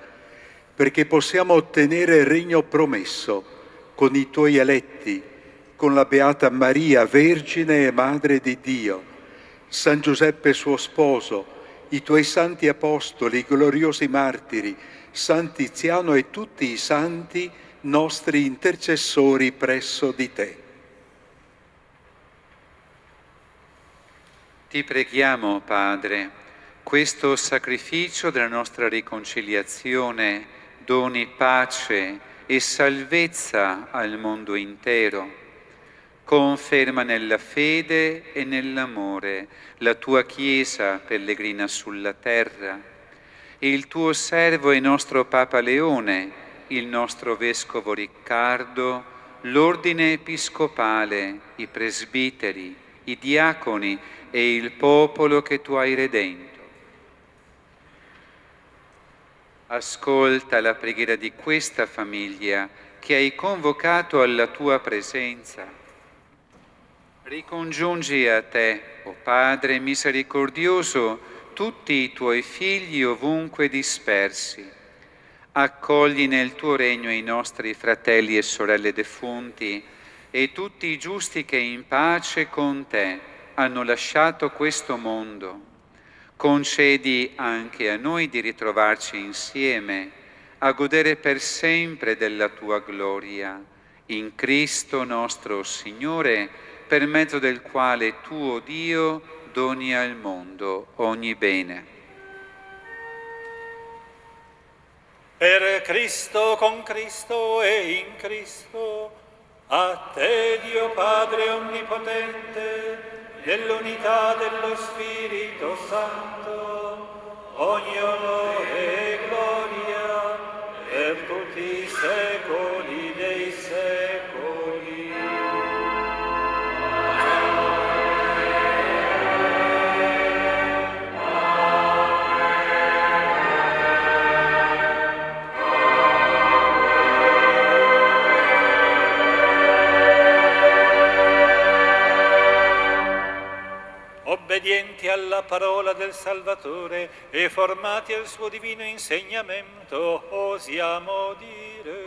perché possiamo ottenere il regno promesso con i tuoi eletti, con la Beata Maria, Vergine e Madre di Dio, San Giuseppe suo sposo, i tuoi santi apostoli, i gloriosi martiri, San Tiziano e tutti i santi nostri intercessori presso di te. Ti preghiamo, Padre, questo sacrificio della nostra riconciliazione doni pace e salvezza al mondo intero. Conferma nella fede e nell'amore la tua Chiesa pellegrina sulla terra, il tuo servo e nostro Papa Leone, il nostro Vescovo Riccardo, l'Ordine Episcopale, i presbiteri, i diaconi e il popolo che tu hai redento. Ascolta la preghiera di questa famiglia che hai convocato alla tua presenza. Ricongiungi a te, o Padre misericordioso, tutti i tuoi figli ovunque dispersi. Accogli nel tuo regno i nostri fratelli e sorelle defunti e tutti i giusti che in pace con te hanno lasciato questo mondo. Concedi anche a noi di ritrovarci insieme, a godere per sempre della tua gloria. In Cristo nostro Signore, per mezzo del quale tu, o Dio, doni al mondo ogni bene. Per Cristo, con Cristo e in Cristo, a te, Dio Padre Onnipotente, nell'unità dello Spirito Santo, ogni onore e gloria per tutti i secoli dei secoli. obbedienti alla parola del Salvatore e formati al suo divino insegnamento, osiamo dire: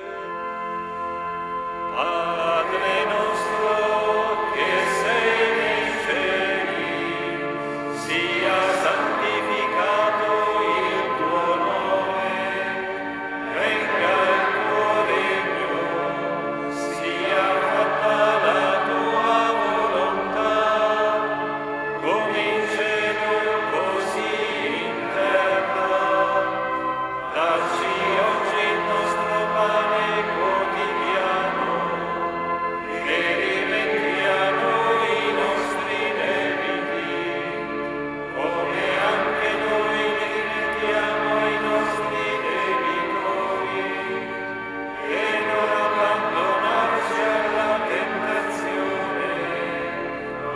Padre nostro che sei nei cieli, sia santificato il tuo nome, venga il tuo regno, sia fatta la tua volontà, come in cielo così in terra. Dacci oggi il nostro pane quotidiano e rimetti a noi i nostri debiti, come anche noi li rimettiamo ai nostri debitori, e non abbandonarci alla tentazione,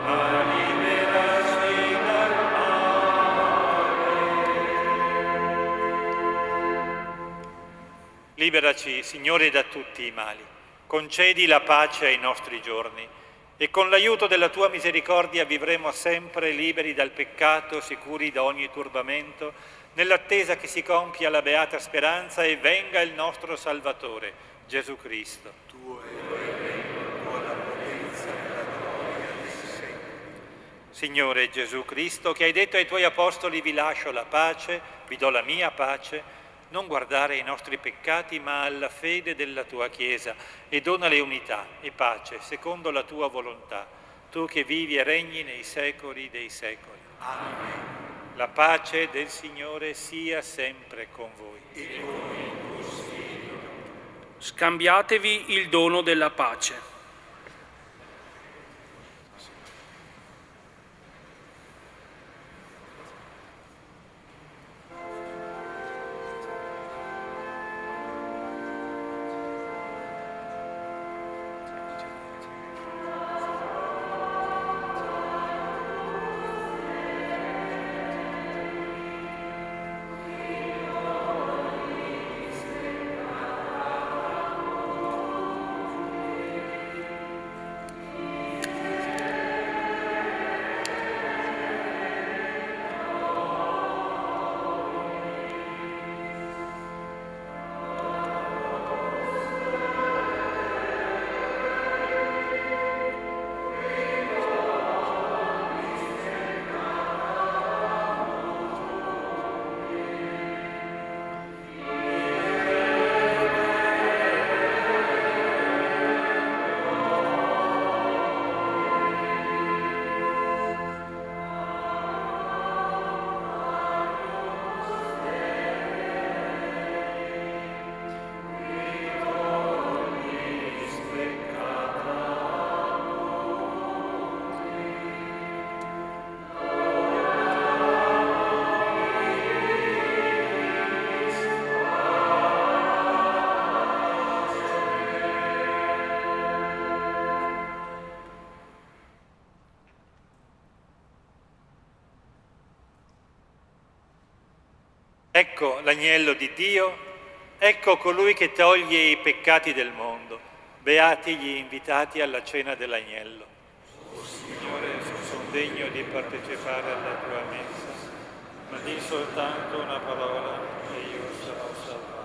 ma liberaci dal male. Liberaci, Signore, da tutti i mali. Concedi la pace ai nostri giorni e con l'aiuto della Tua misericordia vivremo sempre liberi dal peccato, sicuri da ogni turbamento, nell'attesa che si compia la beata speranza e venga il nostro Salvatore, Gesù Cristo. Tuo è il regno, la potenza e la gloria nei secoli. Signore Gesù Cristo, che hai detto ai Tuoi Apostoli: vi lascio la pace, vi do la mia pace, non guardare ai nostri peccati, ma alla fede della Tua Chiesa, e donale unità e pace secondo la Tua volontà, Tu che vivi e regni nei secoli dei secoli. Amen. La pace del Signore sia sempre con voi. E con il tuo spirito. Scambiatevi il dono della pace. Ecco l'agnello di Dio, ecco colui che toglie i peccati del mondo. Beati gli invitati alla cena dell'agnello. Oh Signore, sono degno di partecipare alla tua mensa, ma di soltanto una parola e io sarò salvato.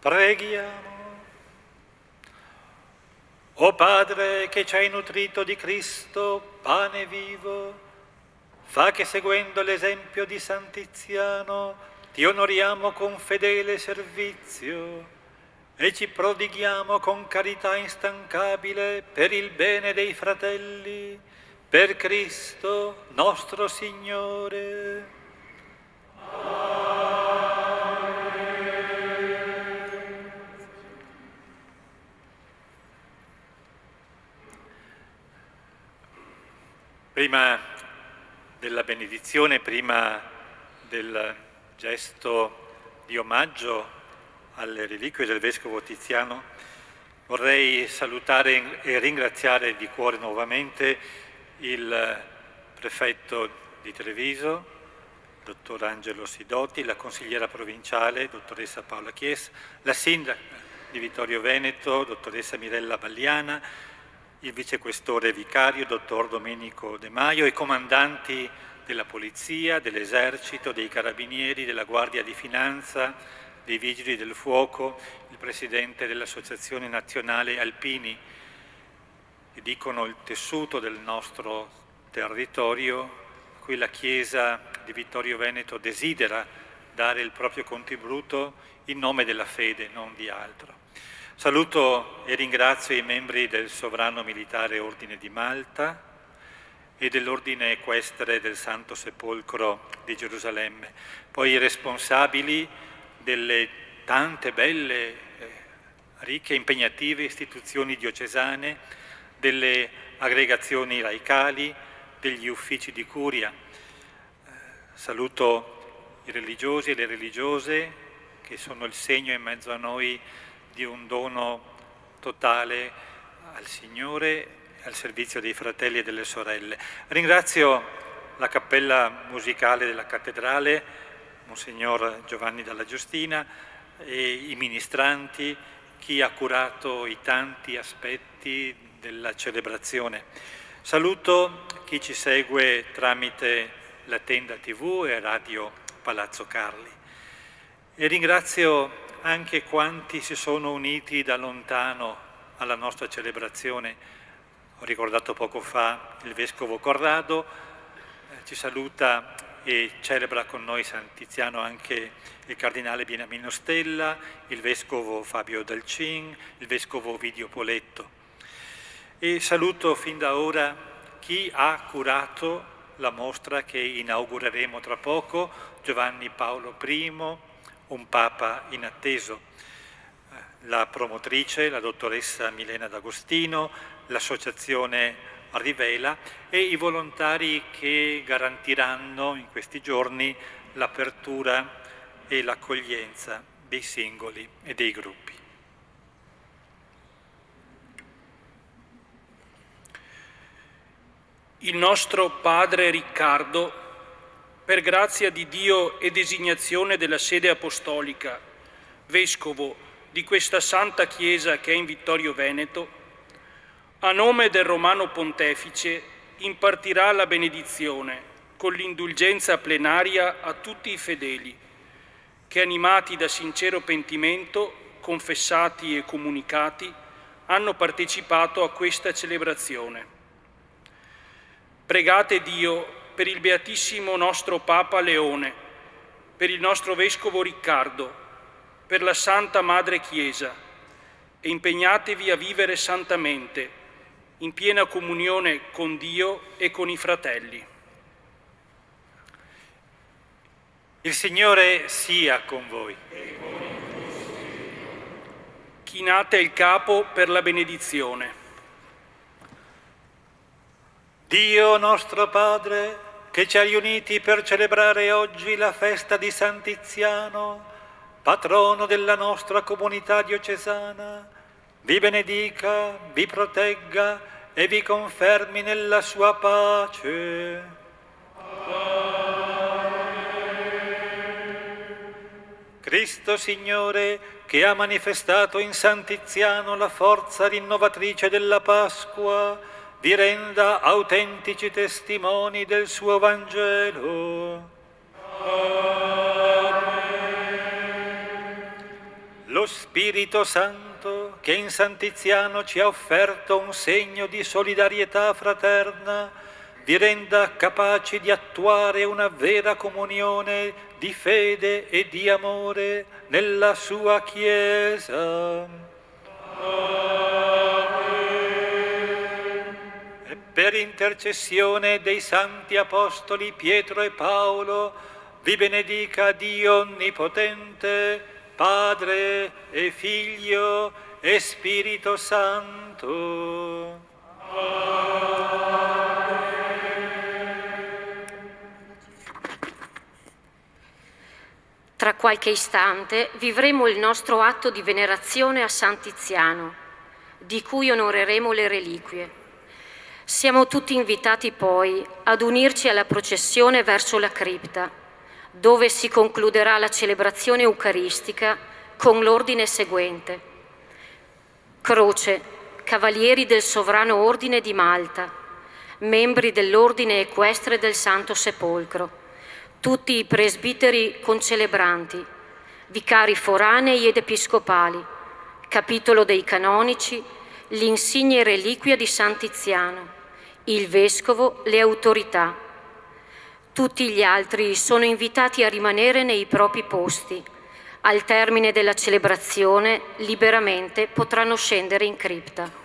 Preghiamo. O Padre che ci hai nutrito di Cristo, pane vivo, fa che seguendo l'esempio di San Tiziano ti onoriamo con fedele servizio e ci prodighiamo con carità instancabile per il bene dei fratelli, per Cristo nostro Signore. Prima della benedizione, prima del gesto di omaggio alle reliquie del Vescovo Tiziano, vorrei salutare e ringraziare di cuore nuovamente il prefetto di Treviso, dottor Angelo Sidoti, la consigliera provinciale, dottoressa Paola Chies, la sindaca di Vittorio Veneto, dottoressa Mirella Balliana, il vicequestore vicario, dottor Domenico De Maio, i comandanti della Polizia, dell'Esercito, dei Carabinieri, della Guardia di Finanza, dei Vigili del Fuoco, il presidente dell'Associazione Nazionale Alpini, che dicono il tessuto del nostro territorio, a cui la Chiesa di Vittorio Veneto desidera dare il proprio contributo in nome della fede, non di altro. Saluto e ringrazio i membri del Sovrano Militare Ordine di Malta e dell'Ordine Equestre del Santo Sepolcro di Gerusalemme, poi i responsabili delle tante belle, ricche e impegnative istituzioni diocesane, delle aggregazioni laicali, degli uffici di curia. Saluto i religiosi e le religiose che sono il segno in mezzo a noi di un dono totale al Signore, al servizio dei fratelli e delle sorelle. Ringrazio la cappella musicale della cattedrale, Monsignor Giovanni Dalla Giustina, e i ministranti, chi ha curato i tanti aspetti della celebrazione. Saluto chi ci segue tramite la Tenda TV e Radio Palazzo Carli. E ringrazio anche quanti si sono uniti da lontano alla nostra celebrazione. Ho ricordato poco fa il Vescovo Corrado, ci saluta e celebra con noi San Tiziano anche il Cardinale Beniamino Stella, il Vescovo Fabio Dalcin, il Vescovo Ovidio Poletto. E saluto fin da ora chi ha curato la mostra che inaugureremo tra poco, Giovanni Paolo I, un Papa inatteso, la promotrice, la dottoressa Milena D'Agostino, l'associazione Rivela e i volontari che garantiranno in questi giorni l'apertura e l'accoglienza dei singoli e dei gruppi. Il nostro padre Riccardo, per grazia di Dio e designazione della sede apostolica, vescovo di questa Santa Chiesa che è in Vittorio Veneto, a nome del Romano Pontefice impartirà la benedizione con l'indulgenza plenaria a tutti i fedeli che, animati da sincero pentimento, confessati e comunicati, hanno partecipato a questa celebrazione. Pregate Dio per il Beatissimo nostro Papa Leone, per il nostro Vescovo Riccardo, per la Santa Madre Chiesa e impegnatevi a vivere santamente, in piena comunione con Dio e con i fratelli. Il Signore sia con voi. Chinate il capo per la benedizione. Dio nostro Padre, che ci ha riuniti per celebrare oggi la festa di San Tiziano, patrono della nostra comunità diocesana, vi benedica, vi protegga e vi confermi nella sua pace. Cristo Signore, che ha manifestato in San Tiziano la forza rinnovatrice della Pasqua, vi renda autentici testimoni del suo Vangelo. Amen. lo Spirito Santo, che in San Tiziano ci ha offerto un segno di solidarietà fraterna, vi renda capaci di attuare una vera comunione di fede e di amore nella sua Chiesa. E per intercessione dei santi apostoli Pietro e Paolo, vi benedica Dio Onnipotente, Padre e Figlio e Spirito Santo. Tra qualche istante vivremo il nostro atto di venerazione a San Tiziano, di cui onoreremo le reliquie. Siamo tutti invitati poi ad unirci alla processione verso la cripta, dove si concluderà la celebrazione eucaristica con l'ordine seguente: Croce, Cavalieri del Sovrano Ordine di Malta, membri dell'Ordine Equestre del Santo Sepolcro, tutti i presbiteri concelebranti, vicari foranei ed episcopali, capitolo dei canonici, l'insigne reliquia di San Tiziano, il vescovo, le autorità. Tutti gli altri sono invitati a rimanere nei propri posti. Al termine della celebrazione, liberamente potranno scendere in cripta.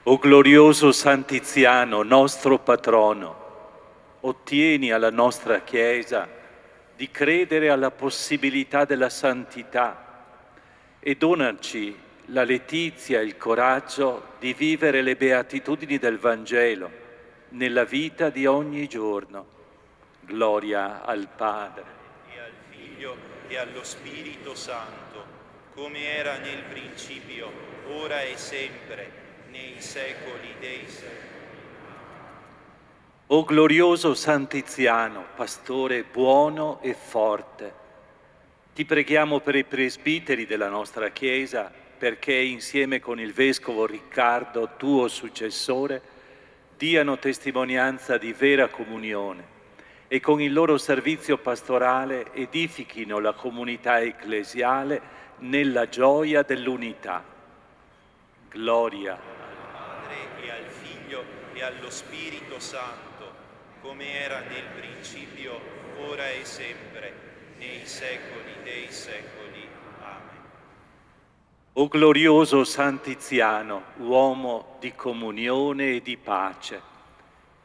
O glorioso San Tiziano, nostro patrono, ottieni alla nostra Chiesa di credere alla possibilità della santità e donaci la letizia e il coraggio di vivere le beatitudini del Vangelo nella vita di ogni giorno. Gloria al Padre e al Figlio e allo Spirito Santo, come era nel principio, ora e sempre, nei secoli dei secoli. O glorioso San Tiziano, pastore buono e forte, ti preghiamo per i presbiteri della nostra Chiesa perché insieme con il Vescovo Riccardo, tuo successore, diano testimonianza di vera comunione e con il loro servizio pastorale edifichino la comunità ecclesiale nella gioia dell'unità. Gloria al Padre e al Figlio e allo Spirito Santo, come era nel principio, ora e sempre, nei secoli dei secoli. Amen. O glorioso San Tiziano, uomo di comunione e di pace,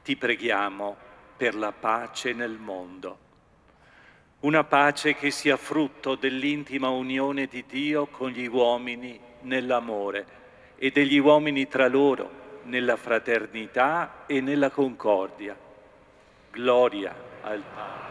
ti preghiamo per la pace nel mondo. Una pace che sia frutto dell'intima unione di Dio con gli uomini nell'amore e degli uomini tra loro nella fraternità e nella concordia. Gloria al Padre.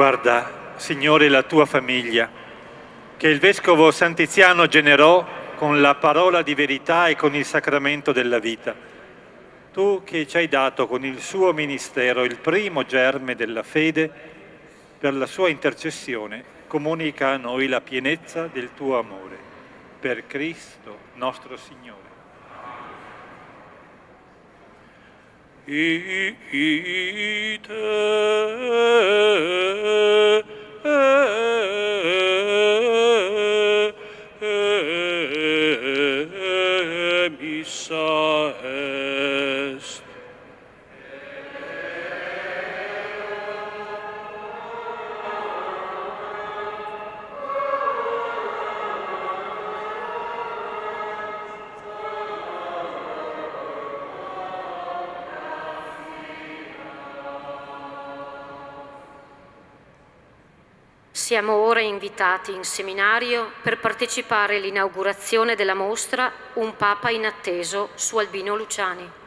Guarda, Signore, la tua famiglia, che il Vescovo Santiziano generò con la parola di verità e con il sacramento della vita. Tu che ci hai dato con il suo ministero il primo germe della fede, per la sua intercessione comunica a noi la pienezza del tuo amore. Per Cristo nostro Signore. Missa est. Siamo ora invitati in seminario per partecipare all'inaugurazione della mostra Un Papa inatteso su Albino Luciani.